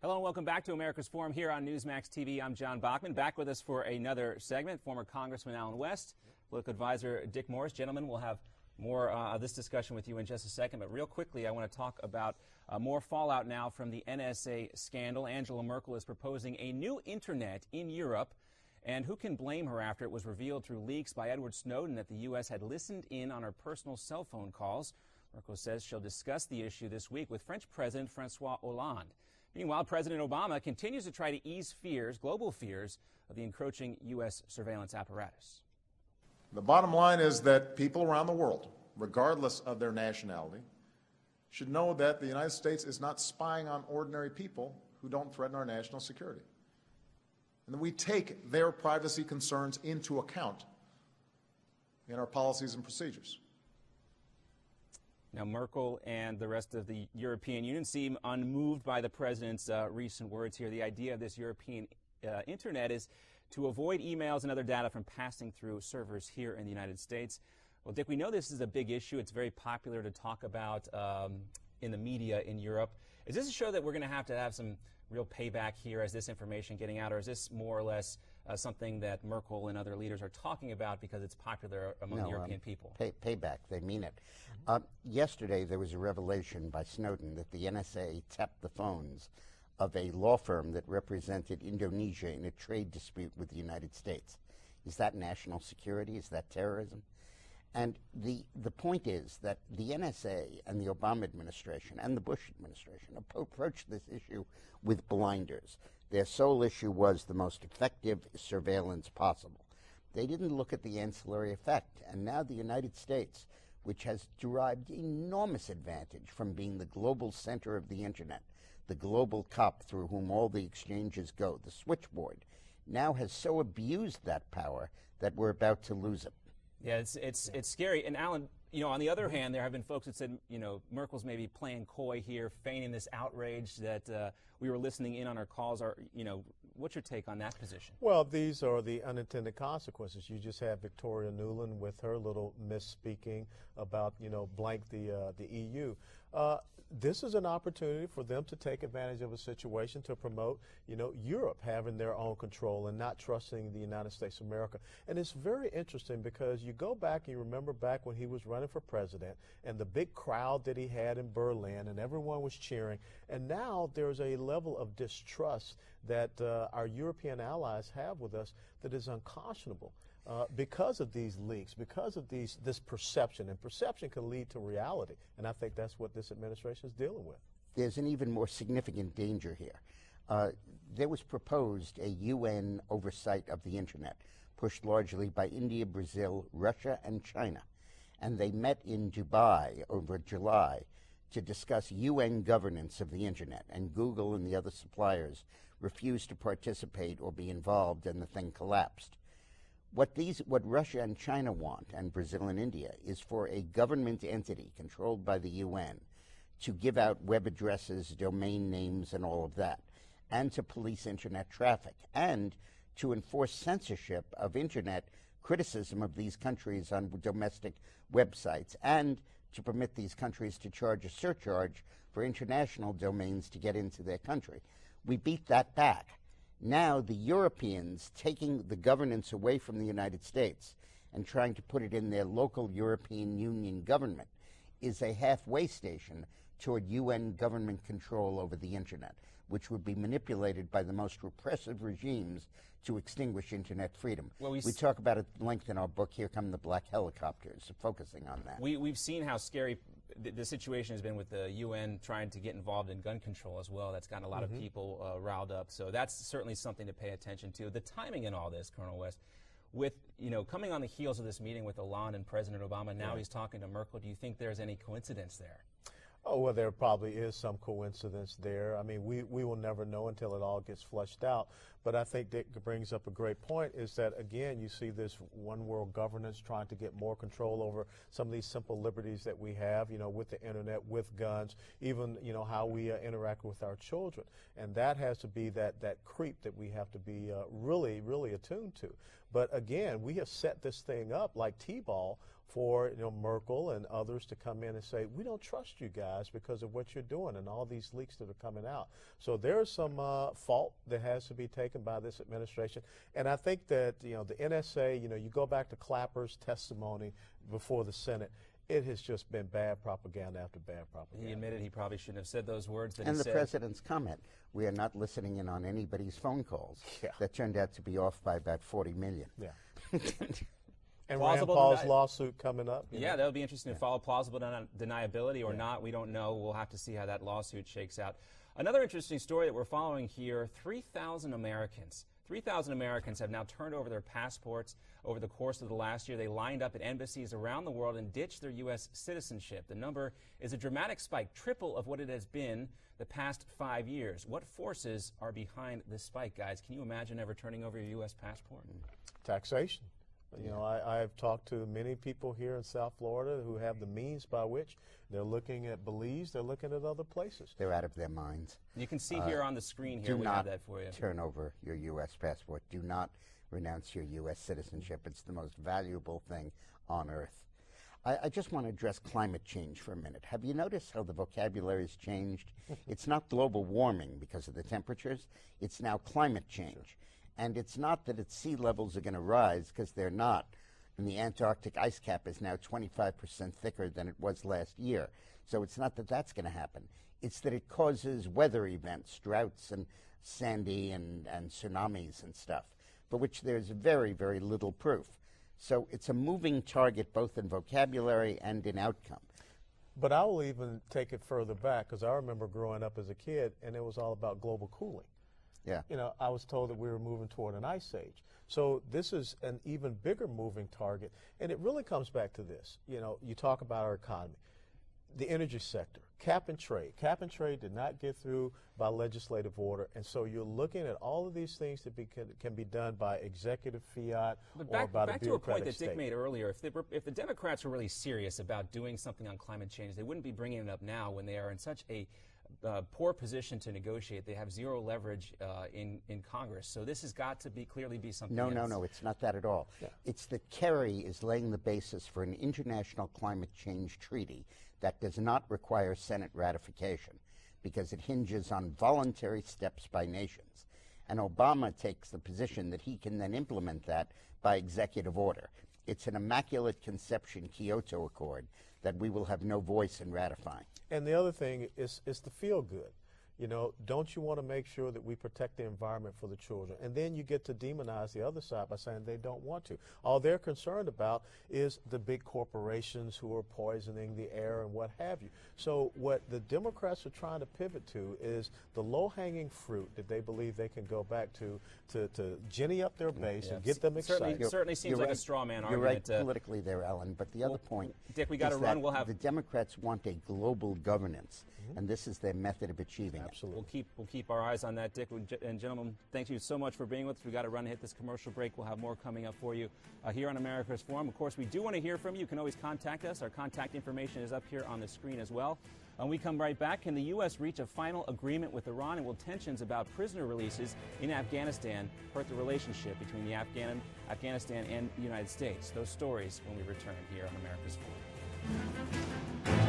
Hello and welcome back to America's Forum here on Newsmax TV. I'm John Bachman. Back with us for another segment, former Congressman Allen West, political advisor Dick Morris. Gentlemen, we'll have more of this discussion with you in just a second. But real quickly, I want to talk about more fallout now from the NSA scandal. Angela Merkel is proposing a new internet in Europe. And who can blame her after it was revealed through leaks by Edward Snowden that the U.S. had listened in on her personal cell phone calls? Merkel says she'll discuss the issue this week with French President Francois Hollande. Meanwhile, President Obama continues to try to ease fears, global fears, of the encroaching U.S. surveillance apparatus. The bottom line is that people around the world, regardless of their nationality, should know that the United States is not spying on ordinary people who don't threaten our national security. And that we take their privacy concerns into account in our policies and procedures. Now, Merkel and the rest of the European Union seem unmoved by the president's recent words here. The idea of this European internet is to avoid emails and other data from passing through servers here in the United States. Well, Dick, we know this is a big issue. It's very popular to talk about in the media in Europe. Is this a show that we're going to have some real payback here as this information getting out, or is this more or less something that Merkel and other leaders are talking about because it's popular among European people? Payback, they mean it. Yesterday there was a revelation by Snowden that the NSA tapped the phones of a law firm that represented Indonesia in a trade dispute with the United States. Is that national security? Is that terrorism? And the point is that the NSA and the Obama administration and the Bush administration approached this issue with blinders. Their sole issue was the most effective surveillance possible. They didn't look at the ancillary effect. And now the United States, which has derived enormous advantage from being the global center of the Internet, the global cop through whom all the exchanges go, the switchboard, now has so abused that power that we're about to lose it. Yeah, it's scary. And Alan, on the other hand, there have been folks that said, Merkel's maybe playing coy here, feigning this outrage that we were listening in on her calls. What's your take on that position? Well, these are the unintended consequences. You just had Victoria Nuland with her little misspeaking about, blank the EU. This is an opportunity for them to take advantage of a situation to promote, Europe having their own control and not trusting the United States of America. And it's very interesting because you go back and you remember back when he was running for president and the big crowd that he had in Berlin and everyone was cheering. And now there's a level of distrust that our European allies have with us that is unconscionable. Because of these leaks, because of this perception, and perception can lead to reality, and I think that's what this administration is dealing with. There's an even more significant danger here. There was proposed a UN oversight of the Internet, pushed largely by India, Brazil, Russia, and China, and they met in Dubai over July to discuss UN governance of the Internet, and Google and the other suppliers refused to participate or be involved, and the thing collapsed. What Russia and China want, and Brazil and India, is for a government entity controlled by the UN to give out web addresses, domain names, and all of that, and to police Internet traffic, and to enforce censorship of Internet criticism of these countries on domestic websites, and to permit these countries to charge a surcharge for international domains to get into their country. We beat that back. Now the Europeans taking the governance away from the United States and trying to put it in their local European Union government is a halfway station toward UN government control over the Internet, which would be manipulated by the most repressive regimes to extinguish Internet freedom. Well, we talk about it at length in our book, Here Come the Black Helicopters, focusing on that. We've seen how scary the situation has been with the UN trying to get involved in gun control as well. That's gotten a lot of people riled up. So that's certainly something to pay attention to. The timing in all this, Colonel West, with coming on the heels of this meeting with Hollande and President Obama, now he's talking to Merkel. Do you think there's any coincidence there? Oh, well, there probably is some coincidence there. I mean, we will never know until it all gets flushed out. But I think Dick brings up a great point, is that, again, you see this one world governance trying to get more control over some of these simple liberties that we have, with the Internet, with guns, even, how we interact with our children. And that has to be that creep that we have to be really, really attuned to. But, again, we have set this thing up like T-ball for Merkel and others to come in and say, we don't trust you guys because of what you're doing and all these leaks that are coming out. So there's some fault that has to be taken by this administration. And I think that, the NSA, you go back to Clapper's testimony before the Senate, it has just been bad propaganda after bad propaganda. He admitted he probably shouldn't have said those words that and he the said. president's comment, we are not listening in on anybody's phone calls. Yeah. That turned out to be off by about 40 million. Yeah. And Plausible Rand Paul's lawsuit coming up. Yeah, that'll be interesting to follow. Plausible deniability or not, we don't know. We'll have to see how that lawsuit shakes out. Another interesting story that we're following here, 3,000 Americans. 3,000 Americans have now turned over their passports over the course of the last year. They lined up at embassies around the world and ditched their U.S. citizenship. The number is a dramatic spike, triple of what it has been the past 5 years. What forces are behind this spike, guys? Can you imagine ever turning over your U.S. passport? Taxation. I've talked to many people here in South Florida who have the means by which they're looking at Belize, they're looking at other places. They're out of their minds. You can see here on the screen here, Do we not have that for you. turn over your U.S. passport. Do not renounce your U.S. citizenship. It's the most valuable thing on earth. I just want to address climate change for a minute. Have you noticed how the vocabulary has changed? It's not global warming because of the temperatures. It's now climate change. And it's not that its sea levels are going to rise, because they're not. And the Antarctic ice cap is now 25% thicker than it was last year. So it's not that that's going to happen. It's that it causes weather events, droughts and Sandy and tsunamis and stuff, for which there's very, very little proof. So it's a moving target both in vocabulary and in outcome. But I will even take it further back, because I remember growing up as a kid, and it was all about global cooling. Yeah. I was told that we were moving toward an ice age. So this is an even bigger moving target. And it really comes back to this. You talk about our economy, the energy sector, cap and trade. Cap and trade did not get through by legislative order. And so you're looking at all of these things that can be done by executive fiat or by the bureaucratic back to a point that state. Dick made earlier. If the Democrats were really serious about doing something on climate change, they wouldn't be bringing it up now when they are in such a poor position to negotiate. They have zero leverage in Congress. So this has got to clearly be something else. No, it's not that at all. Yeah. It's that Kerry is laying the basis for an international climate change treaty that does not require Senate ratification, because it hinges on voluntary steps by nations. And Obama takes the position that he can then implement that by executive order. It's an immaculate conception Kyoto Accord that we will have no voice in ratifying. And the other thing is the feel good. Don't you want to make sure that we protect the environment for the children? And then you get to demonize the other side by saying they don't want to. All they're concerned about is the big corporations who are poisoning the air and what have you. So what the Democrats are trying to pivot to is the low-hanging fruit that they believe they can go back to ginny up their base and get them excited. Certainly seems like a straw man You're argument. right politically there, Alan. But the other point, Dick, we got to is run. that We'll have the Democrats want a global governance, and this is their method of achieving it. Absolutely. We'll keep our eyes on that, Dick. And gentlemen, thank you so much for being with us. We got to run and hit this commercial break. We'll have more coming up for you here on America's Forum. Of course, we do want to hear from you. You can always contact us. Our contact information is up here on the screen as well. When we come right back, can the U.S. reach a final agreement with Iran, and will tensions about prisoner releases in Afghanistan hurt the relationship between the Afghanistan and the United States? Those stories when we return here on America's Forum.